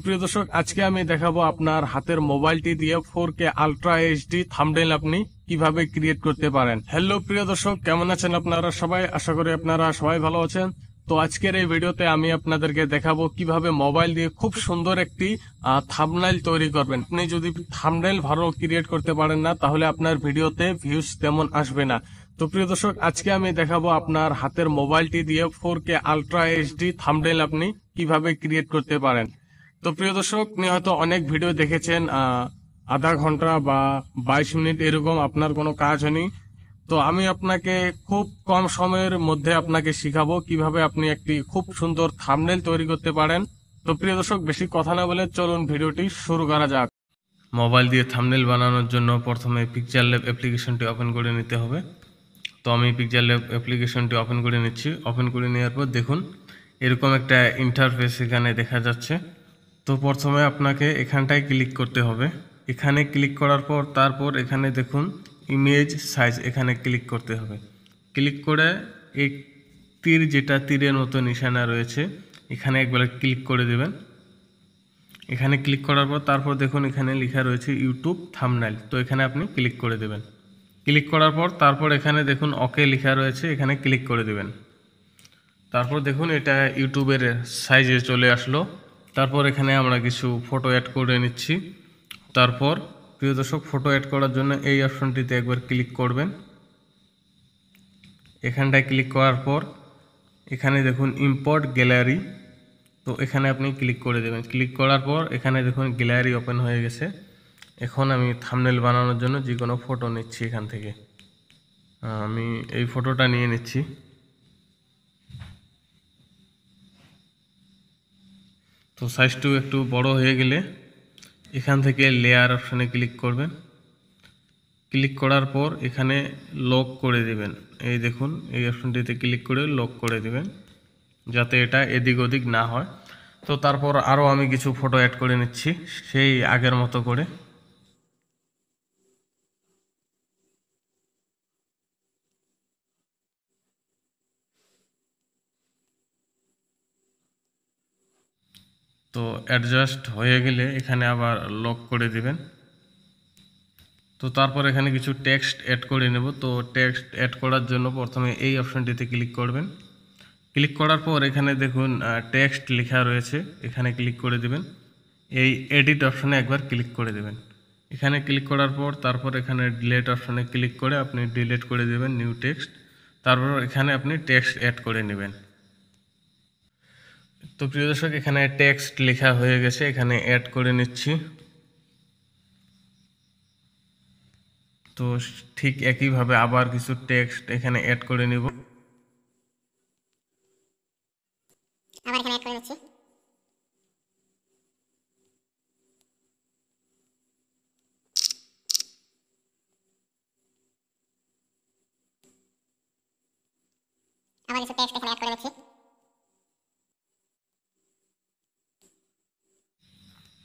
প্রিয় দর্শক, আজকে আমি দেখাবো আপনার হাতের মোবাইলটি দিয়ে 4K আলট্রা এইচডি থাম্বনেল আপনি কিভাবে ক্রিয়েট করতে পারেন। হ্যালো প্রিয় দর্শক, কেমন আছেন আপনারা সবাই? আশা করি আপনারা সবাই ভালো আছেন। তো আজকের এই ভিডিওতে আমি আপনাদেরকে দেখাবো কিভাবে মোবাইল দিয়ে খুব সুন্দর একটি থাম্বনেল তৈরি করবেন। আপনি যদি থাম্বনেল ভালো ক্রিয়েট করতে পারেন না, তাহলে আপনার ভিডিওতে ভিউজ তেমন আসবে না। তো প্রিয় দর্শক, আজকে আমি দেখাবো আপনার হাতের মোবাইলটি দিয়ে 4K আলট্রা এইচডি থাম্বনেল আপনি কিভাবে ক্রিয়েট করতে পারেন। তো প্রিয় দর্শক, আপনি হয়তো অনেক ভিডিও দেখেছেন, আধা ঘন্টা বা 22 মিনিট এরকম আপনার কোনো কাজ হয়নি। তো আমি আপনাকে খুব কম সময়ের মধ্যে আপনাকে শিখাবো কিভাবে আপনি একটি খুব সুন্দর থাম্বনেল তৈরি করতে পারেন। তো প্রিয় দর্শক, বেশি কথা না বলে চলুন ভিডিওটি শুরু করা যাক। মোবাইল দিয়ে থাম্বনেল বানানোর জন্য প্রথমে পিকচার ল্যাব অ্যাপ্লিকেশনটি ওপেন করে নিতে হবে। তো আমি পিকচার ল্যাব অ্যাপ্লিকেশনটি ওপেন করে নিচ্ছি। ওপেন করে নেওয়ার পর দেখুন এরকম একটা ইন্টারফেস এখানে দেখা যাচ্ছে। তো প্রথমে আপনাকে এখানটায় ক্লিক করতে হবে। এখানে ক্লিক করার পর তারপর এখানে দেখুন ইমেজ সাইজ, এখানে ক্লিক করতে হবে। ক্লিক করে এই তীরের মতো নিশানা রয়েছে, এখানে একবার ক্লিক করে দেবেন। এখানে ক্লিক করার পর তারপর দেখুন এখানে লেখা রয়েছে ইউটিউব থাম্বনেল। তো এখানে আপনি ক্লিক করে দেবেন। ক্লিক করার পর তারপর এখানে দেখুন ওকে লেখা রয়েছে, এখানে ক্লিক করে দেবেন। তারপর দেখুন এটা ইউটিউবের সাইজে চলে আসলো। তারপর এখানে আমরা কিছু ফটো অ্যাড করে নিচ্ছি। তারপর প্রিয় দর্শক, ফটো অ্যাড করার জন্য এই অপশনটিতে একবার ক্লিক করবেন। এখানটায় ক্লিক করার পর এখানে দেখুন ইম্পোর্ট গ্যালারি, তো এখানে আপনি ক্লিক করে দেবেন। ক্লিক করার পর এখানে দেখুন গ্যালারি ওপেন হয়ে গেছে। এখন আমি থাম্বনেল বানানোর জন্য যে কোনো ফটো নিচ্ছি এখান থেকে। আমি এই ফটোটা নিয়ে নিচ্ছি। তো সাইজটু একটু বড় হয়ে গেলে এখান থেকে লেয়ার অপশানে ক্লিক করবেন। ক্লিক করার পর এখানে লক করে দিবেন। এই দেখুন এই অপশনটিতে ক্লিক করে লক করে দিবেন, যাতে এটা এদিক ওদিক না হয়। তো তারপর আরও আমি কিছু ফটো অ্যাড করে নিচ্ছি সেই আগের মতো করে। তো অ্যাডজাস্ট হয়ে গেলে এখানে আবার লক করে দিবেন। তো তারপর এখানে কিছু টেক্সট অ্যাড করে নেব। তো টেক্সট অ্যাড করার জন্য প্রথমে এই অপশনটিতে ক্লিক করবেন। ক্লিক করার পর এখানে দেখুন টেক্সট লেখা রয়েছে, এখানে ক্লিক করে দিবেন। এই এডিট অপশনে একবার ক্লিক করে দেবেন। এখানে ক্লিক করার পর তারপর এখানে ডিলিট অপশনে ক্লিক করে আপনি ডিলিট করে দেবেন নিউ টেক্সট। তারপর এখানে আপনি টেক্সট অ্যাড করে নেবেন। তো প্রিয় দর্শক, এখানে টেক্সট লেখা হয়ে গেছে, এখানে অ্যাড করে নিচ্ছি। তো ঠিক একইভাবে আবার কিছু টেক্সট এখানে অ্যাড করে নিব। আবার এখানে অ্যাড করে নিচ্ছি। আবার কিছু টেক্সট এখানে অ্যাড করে নিচ্ছি।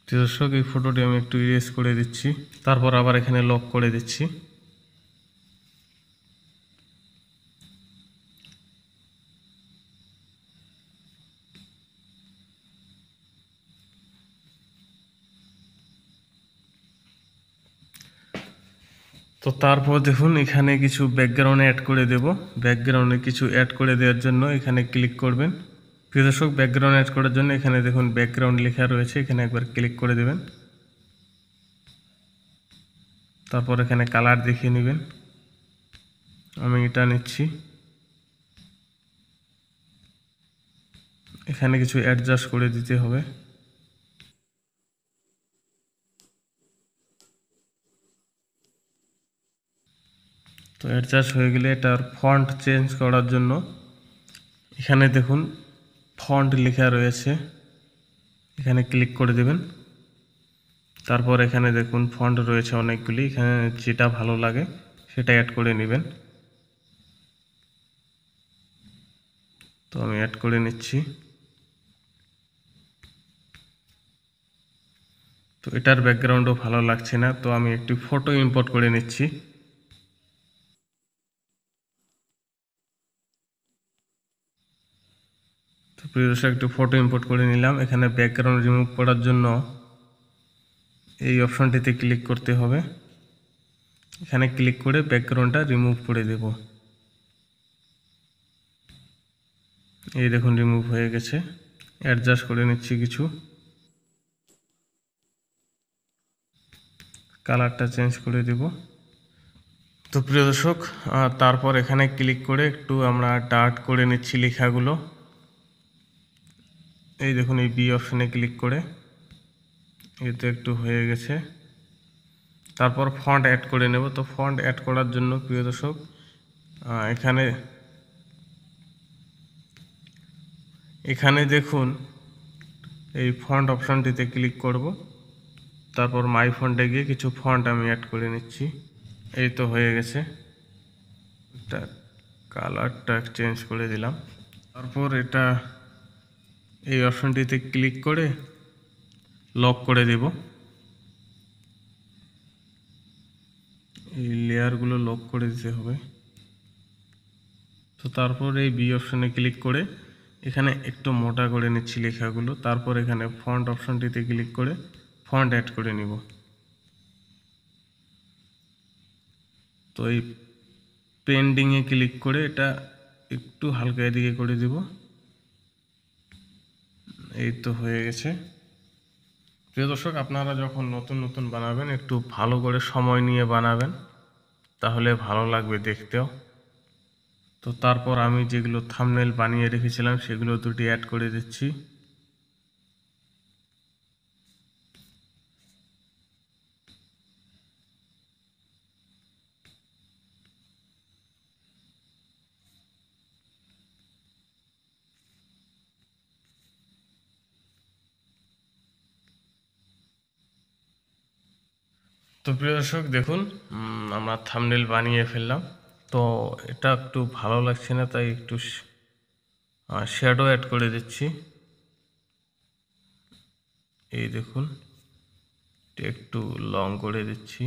দর্শক, এই ফটোটি আমি একটু ইরেজ করে দিচ্ছি। তারপর আবার এখানে লক করে দিচ্ছি। তো তারপর দেখুন এখানে কিছু ব্যাকগ্রাউন্ড অ্যাড করে দেব। ব্যাকগ্রাউন্ডে কিছু অ্যাড করে দেওয়ার জন্য এখানে ক্লিক করবেন। প্রিয় দর্শক, ব্যাকগ্রাউন্ড অ্যাড করার জন্য এখানে দেখুন ব্যাকগ্রাউন্ড লেখা রয়েছে, এখানে একবার ক্লিক করে দেবেন। তারপর এখানে কালার দেখিয়ে নেবেন। আমি এটা নিচ্ছি। এখানে কিছু অ্যাডজাস্ট করে দিতে হবে। তো অ্যাডজাস্ট হয়ে গেলে এটার ফন্ট চেঞ্জ করার জন্য এখানে দেখুন ফন্ট লেখা রয়েছে, এখানে ক্লিক করে দেবেন। তারপর এখানে দেখুন ফন্ট রয়েছে অনেকগুলি, এখানে যেটা ভালো লাগে সেটা অ্যাড করে নেবেন। তো আমি অ্যাড করে নিচ্ছি। তো এটার ব্যাকগ্রাউন্ডও ভালো লাগছে না, তো আমি একটি ফটো ইম্পোর্ট করে নিচ্ছি। তো প্রিয় দর্শক একটু ফটো ইম্পোর্ট করে নিলাম। এখানে ব্যাকগ্রাউন্ড রিমুভ করার জন্য এই অপশনটিতে ক্লিক করতে হবে। এখানে ক্লিক করে ব্যাকগ্রাউন্ডটা রিমুভ করে দেব। এই দেখুন রিমুভ হয়ে গেছে। অ্যাডজাস্ট করে নিচ্ছি কিছু, কালারটা চেঞ্জ করে দেব। তো প্রিয় দর্শক তারপর এখানে ক্লিক করে একটু আমরা ডার্ক করে নিচ্ছি লেখাগুলো। এই দেখুন এই বি অপশনে ক্লিক করে এই তো একটু হয়ে গেছে। তারপর ফন্ট অ্যাড করে নেব। তো ফন্ট অ্যাড করার জন্য প্রিয় দর্শক এখানে দেখুন এই ফন্ট অপশনটিতে ক্লিক করব। তারপর মাই ফন্টে গিয়ে কিছু ফন্ট আমি অ্যাড করে নিচ্ছি। এই তো হয়ে গেছে। এটা কালারটা চেঞ্জ করে দিলাম। তারপর এটা এই অপশনটিতে ক্লিক করে লক করে দেব। এই লেয়ারগুলো লক করে দিতে হবে। তো তারপর এই বি অপশনে ক্লিক করে এখানে একটু মোটা করে নিচ্ছি লেখাগুলো। তারপর এখানে ফন্ট অপশনটিতে ক্লিক করে ফন্ট অ্যাড করে নিব। তো এই পেন্ডিংয়ে ক্লিক করে এটা একটু হালকা এদিকে করে দিব। এই তো হয়ে গেছে। প্রিয় দর্শক আপনারা যখন নতুন নতুন বানাবেন একটু ভালো করে সময় নিয়ে বানাবেন, তাহলে ভালো লাগবে দেখতেও। তো তারপর আমি যেগুলো থাম্বনেল বানিয়ে রেখেছিলাম সেগুলো দুটি অ্যাড করে দিচ্ছি। তো প্রিয় দর্শক দেখুন আমরা থাম্বনেল বানিয়ে ফেললাম। তো এটা একটু ভালো লাগছে না, তাই একটু শ্যাডো অ্যাড করে দিচ্ছি। এই দেখুন একটু লং করে দিচ্ছি।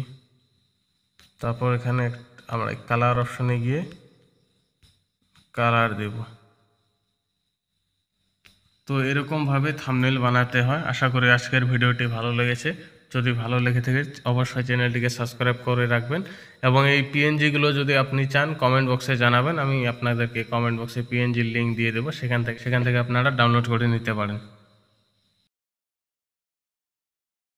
তারপর এখানে আমরা কালার অপশনে গিয়ে কালার দেব। তো এরকমভাবে থাম্বনেল বানাতে হয়। আশা করি আজকের ভিডিওটি ভালো লেগেছে। যদি ভালো লেগে থাকে অবশ্যই চ্যানেলটিকে সাবস্ক্রাইব করে রাখবেন, এবং এই পিএনজিগুলো যদি আপনি চান কমেন্ট বক্সে জানাবেন। আমি আপনাদেরকে কমেন্ট বক্সে পিএনজির লিঙ্ক দিয়ে দেবো, সেখান থেকে আপনারা ডাউনলোড করে নিতে পারেন।